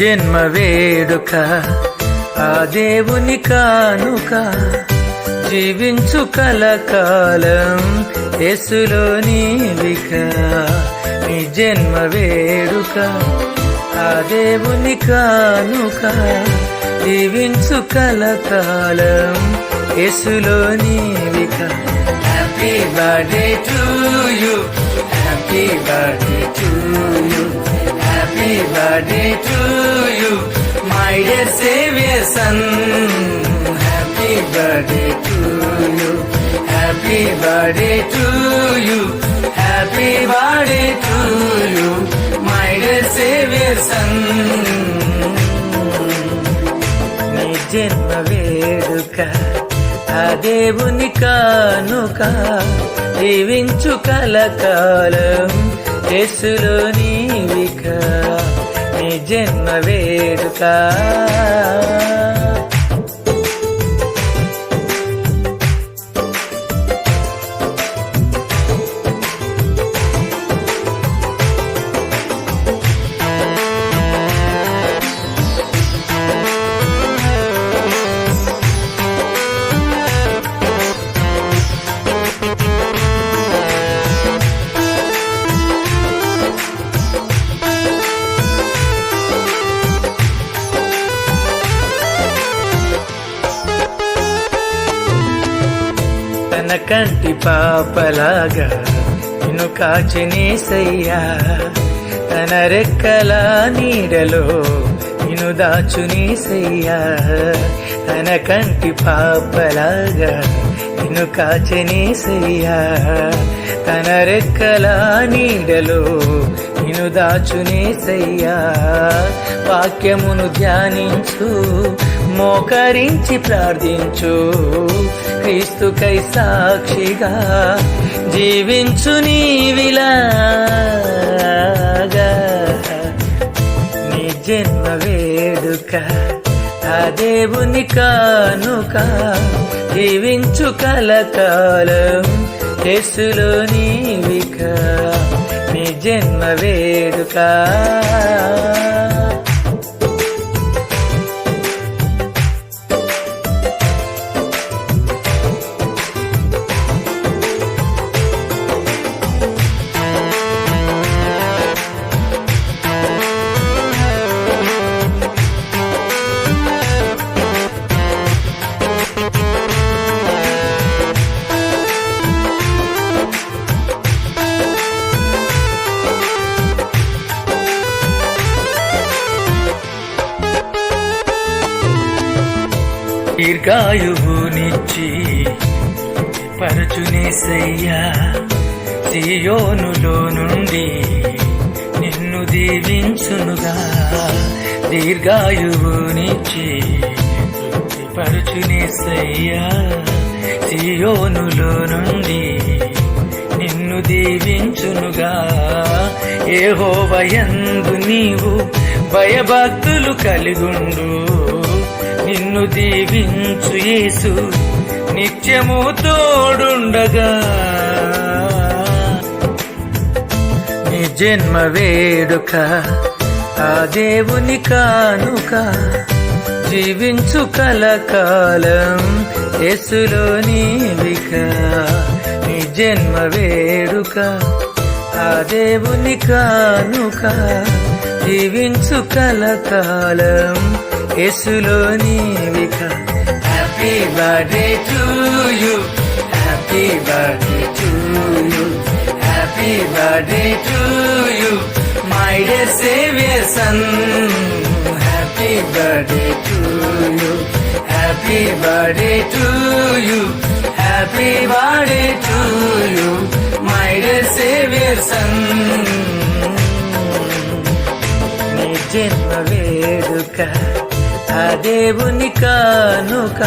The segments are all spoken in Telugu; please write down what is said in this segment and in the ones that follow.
జన్మ వేడుక ఆ దేవుని కానుక జీవించు కలకాలం యేసులో నీవిక నీ జన్మ వేడుక ఆ దేవుని కానుక జీవించు కలకాలం యేసులో నీవిక happy birthday to you happy birthday to you happy birthday to you my dear saviour son happy birthday to you happy birthday to you happy birthday to you my dear saviour son నీ జన్మ వేడుక ఆ దేవుని కానుక జీవించు కలకాలం యేసులో నీవిక నీ జన్మ వేడుక తన కంటి పాపలాగా నిన్ను కాచినేసయ్యా తన రెక్కల నీడలో నిన్ను దాచునేసయ్యా తన కంటి పాపలాగా నిన్ను కాచినేసయ్యా తన రెక్కల నీడలో నిన్ను దాచునేసయ్యా వాక్యమును ధ్యానించు మోకరించి ప్రార్థించు క్రీస్తుకై సాక్షిగా జీవించు నీవిలాగా నీ జన్మ వేడుక ఆ దేవుని కానుక జీవించు కలకాలం యేసులో నీవిక నీ జన్మ వేడుక దీర్ఘాయువునిచ్చి పరచునేసయ్యా సియోనులో నుండి నిన్ను దీవించునుగా దీర్ఘాయువునిచ్చి పరచునేసయ్యా సియోనులో నుండి నిన్ను దీవించునుగా యెహోవాయందు నీవు భయభక్తులు కలిగుండు నిన్ను దీవించు యేసు నిత్యము తోడుండగా నీ జన్మ వేడుక ఆ దేవుని కానుక జీవించు కలకాలం యేసులో నీవిక నీ జన్మ వేడుక ఆ దేవుని కానుక జీవించు కలకాలం యేసులో నీవిక happy birthday to you happy birthday to you happy birthday to you my dear saviour son happy birthday to you happy birthday to you happy birthday to you my dear saviour son నీ జన్మ వేడుక ఆ దేవుని కానుక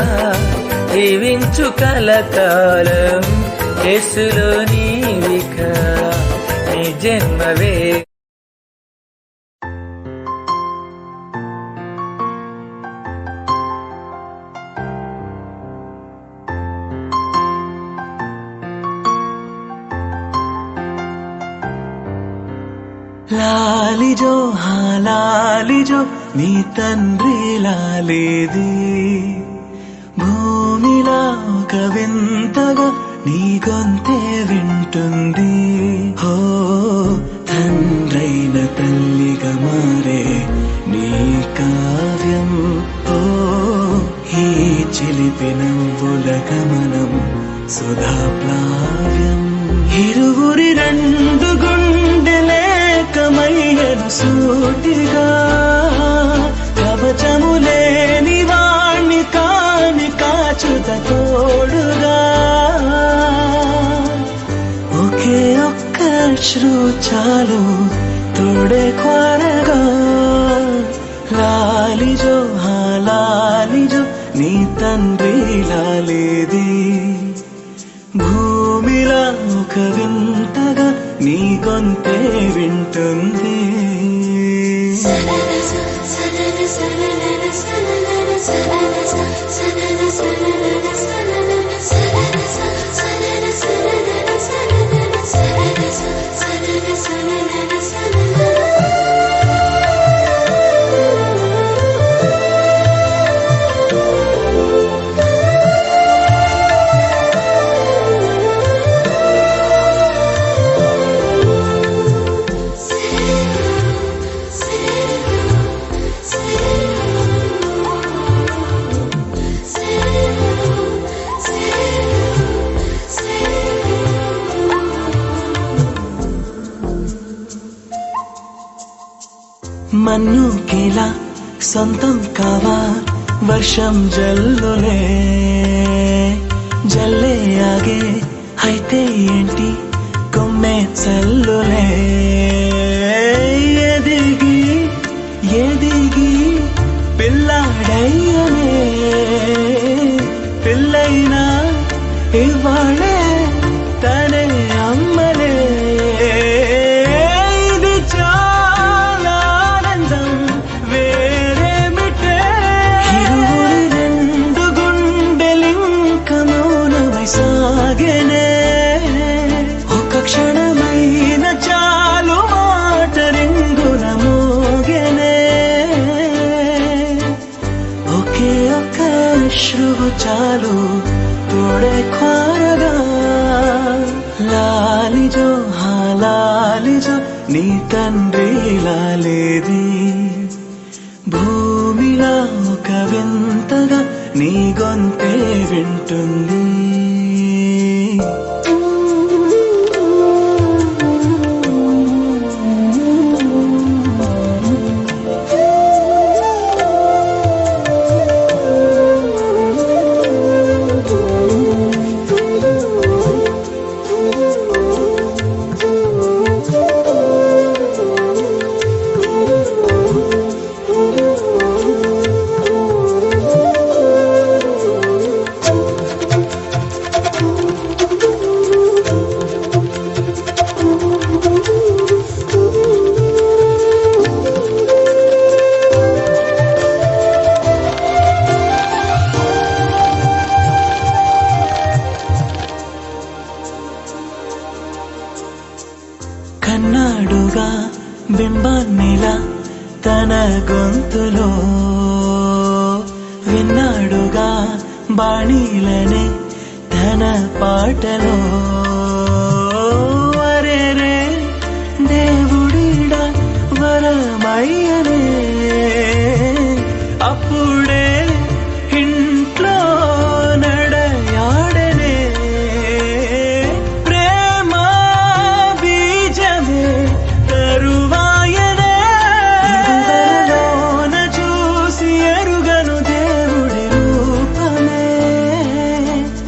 జీవించు కలకాలం యేసులో నీవిక నీ జన్మ వేడుక लाली जो हाँ लाली जो నీ తండ్రిలా లేదే. భూమిలా ఒక వింతగా నీ గొంతే వింటుంది. హో తండ్రైన తల్లిగా మారే నీ కావ్యం. ఓ ఈ చిలిపి నవ్వుల గమనం సుధా ప్లావ్యం. ఇరువురి రెండు గుండెలేకమయ్యను సూటిగా. కవచములేని వాణ్ణి కాని కాచుత తోడుగా. ఒకే ఒక్క అశ్రు చాలు తోడే క్వారగా. లాలిజో హా లాలిజో నీ తండ్రిలా లేదే. భూమిలా ఒక వింతగా నీ గొంతే వింటుంది. మన్నుకిలా సొంతం కావా వర్షం జల్లులే. జల్లే ఆగే అయితే ఏంటి కొమ్మే చల్లులే. ఎదిగి ఎదిగి పిల్లాడయ్యనే. పిల్లైనా ఇవాళే తనే అమ్మలే. ఒక క్షణమైన చాలు మాట రింగున మోగెనే. ఒకే ఒక అశ్రువు చాలు తోడే క్వారగా. లాలిజో హా లాలిజో నీ తండ్రిలా లేదే. భూమిలా ఒక వింతగా నీ గొంతే వింటుంది. కన్నాడుగా బింబాన్నిలా తన గొంతులో. విన్నాడుగా బాణీలనే తన పాటలో. వరేరే దేవుడిడా వరమయ్యనే. అప్పుడే ఇంట్లో నడయాడనే. ప్రేమ బీజమే తరువాయనే. ఇదువరలోన చూసి ఎరుగను దేవుడి రూపమే.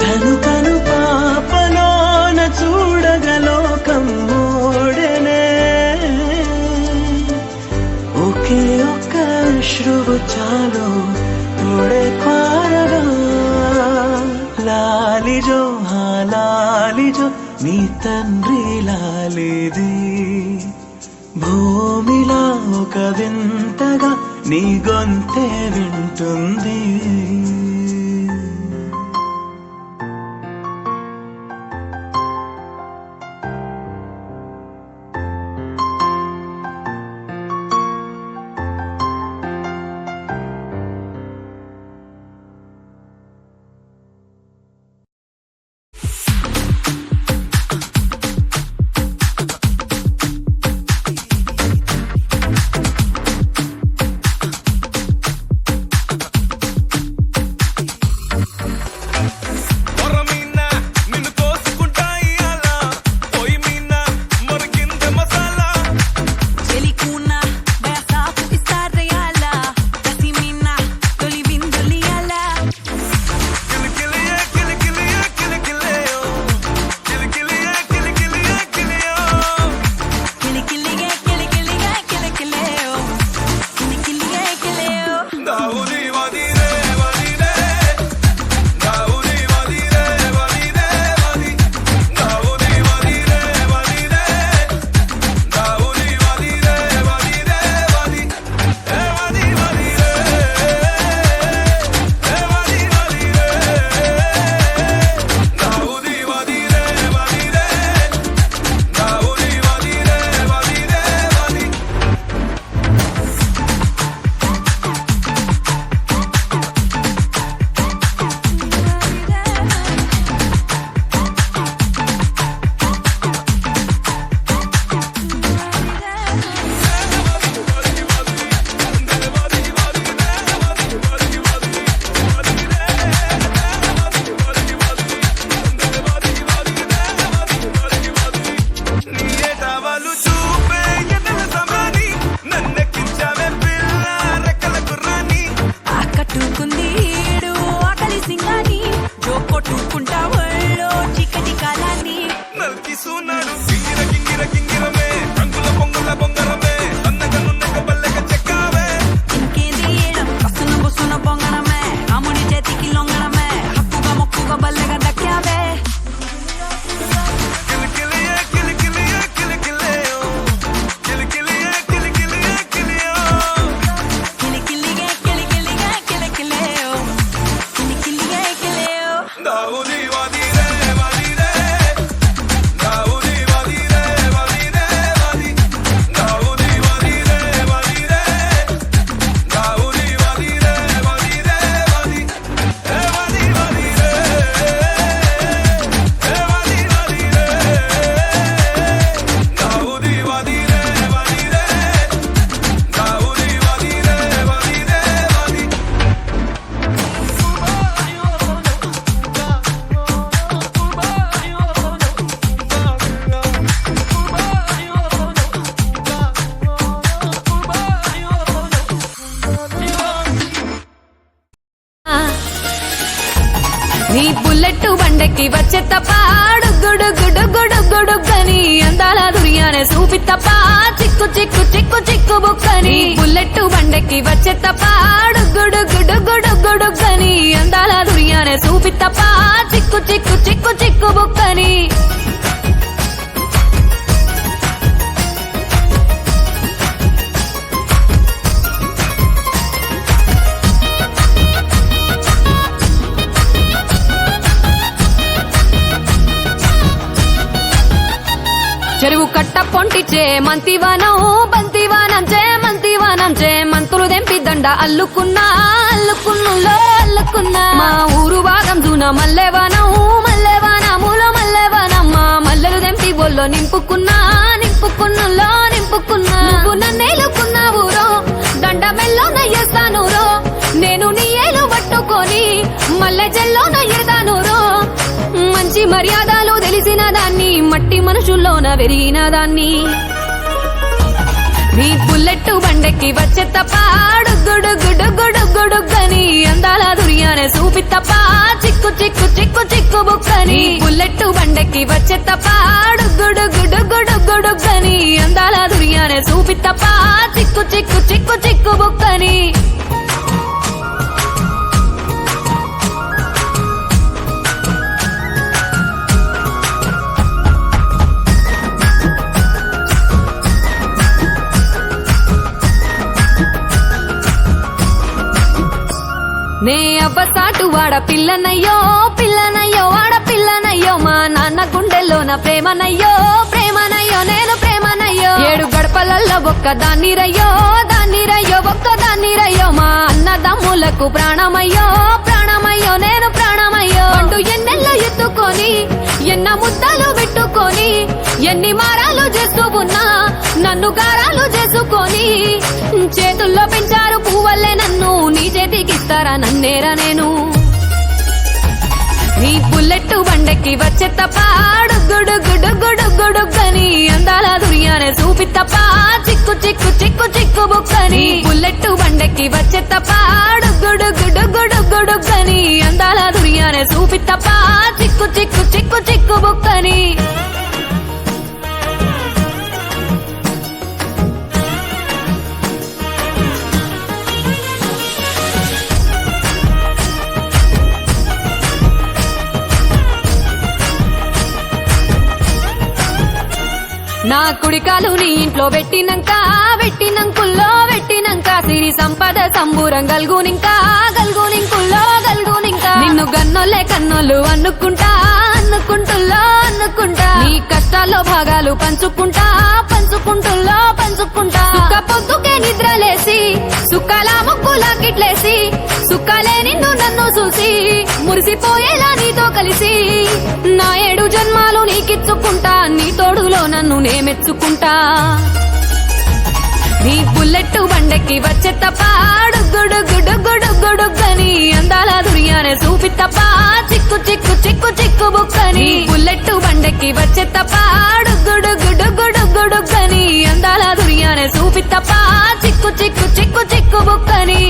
తను తను పాపలోన చూడగలోకం మోడెనే. ఒకే ఒక్క అశ్రువు చాలు తోడే క్వారగా. లాలిజో హా లాలిజో నీ తండ్రిలా లేదే. భూమిలా ఒక వింతగా నీ గొంతే వింటుంది. నీ బుల్లెట్ బండెక్కి వచ్చే తప్ప గుడుగుడుగుడుగుడుగుడుగని అందాల దుర్యానే చూపి తప్ప చిక్కు చిక్కు చిక్కు చిక్కు బుక్కని బుల్లెట్ బండెక్కి వచ్చే తప్ప గుడుగుడుగుడుగుడుగని అందాల దుర్యానే చూపి తప్ప చిక్కు చిక్కు చిక్కు చిక్కు బుక్కని చెరువు కట్ట పొంటిచే మంతివానం బంతివానం చే మంతులు దెంపి దండ అల్లుకున్నా అల్లుకున్నులో అల్లుకున్నా మా ఊరు భాగం దూన మల్లెవానములో మల్లెవానమ్మ మల్లెలు దెంపి బొల్లో నింపుకున్నా నింపుకున్నులో నింపుకున్నా నువ్వు నన్నేలుకున్నావు రో దండ మెల్లో నయ్యేస్తాను రో నేను నీ ఏలు పట్టుకొని మల్లె జల్లో నయ్యేదాను రో మంచి మర్యాదలు తెలిసిన దాన్ని మట్టి మనుషుల్లోన పెరిగిన దాన్ని నీ బుల్లెట్ బండెక్కి వచ్చే తప్ప గుడుగుడుగుడుగుడుగని అందాల దుర్యానే చూపి తప్ప చిక్కు చిక్కు చిక్కు చిక్కు బుక్కని బుల్లెట్ బండెక్కి వచ్చే తప్ప గుడుగుడుగుడుగుడుగని అందాల దుర్యానే చూపి తప్ప చిక్కు చిక్కు చిక్కు చిక్కు బుక్కని నే అవ్వసాటు వాడ పిల్లనయ్యో పిల్లనయ్యో వాడ పిల్లనయ్యో మా నాన్న గుండెల్లోన ప్రేమనయ్యో ప్రేమనయ్యో నేను ప్రేమనయ్యో 7 గడపలల్లో ఒక్కదాన్ని రయ్యో ఒక్కదాన్ని మా అన్నదమ్ములకు ప్రాణమయ్యో ప్రాణమయ్యో నేను ప్రాణమయ్యో అంటూ ఎన్నెల్లో ఎత్తుకొని ఎన్న ముద్దలు పెట్టుకొని ఎన్ని మారాలు చేస్తూ ఉన్నా నన్ను గారాలు చేసుకొని చేతుల్లో పెంచారు పువ్వల్లే నన్ను నీ చేతికిస్తారా నన్నేరా నేను నీ బుల్లెట్ బండెక్కి వచ్చే తప్ప గుడుగుడుగుడుగుడుగని అందాల దుర్యానే చూపి తప్ప చిక్కు చిక్కు చిక్కు చిక్కు బుక్కని బుల్లెట్ బండెక్కి వచ్చే తప్ప గుడుగుడుగుడుగుడుగని అందాల దుర్యానే చూపి తప్ప చిక్కు చిక్కు చిక్కు చిక్కు బుక్కని నా కుడికాలు నీ ఇంట్లో పెట్టినంకుల్లో సిరి సంపద సంబూరం గల్గునింకా నిన్ను గన్నోలే కన్నోలు అనుకుంటుల్లో నీ కష్టాల్లో భాగాలు పంచుకుంటుల్లో సుఖ పొద్దుకే నిద్రలేసి సుఖాల ముక్కులాకిట్లేసి సుఖాలే నిన్ను నన్ను చూసి మురిసిపోయేలా నీతో కలిసి నా 7 జన్మాలు నీకిచ్చుకుంటా నీ తోడులో నన్ను నేమెచ్చుకుంటా నీ బుల్లెట్ బండెక్కి వచ్చే తప్ప గుడుగుడుగుడుగుడుగని అందాల దుర్యానే చూపి తప్ప చిక్కు చిక్కు చిక్కు చిక్కు బుక్కని బుల్లెట్ బండెక్కి వచ్చే తప్ప గుడుగుడుగుడుగుడుగని అందాల దుర్యానే చూపి తప్ప చిక్కు చిక్కు చిక్కు చిక్కు బుక్కని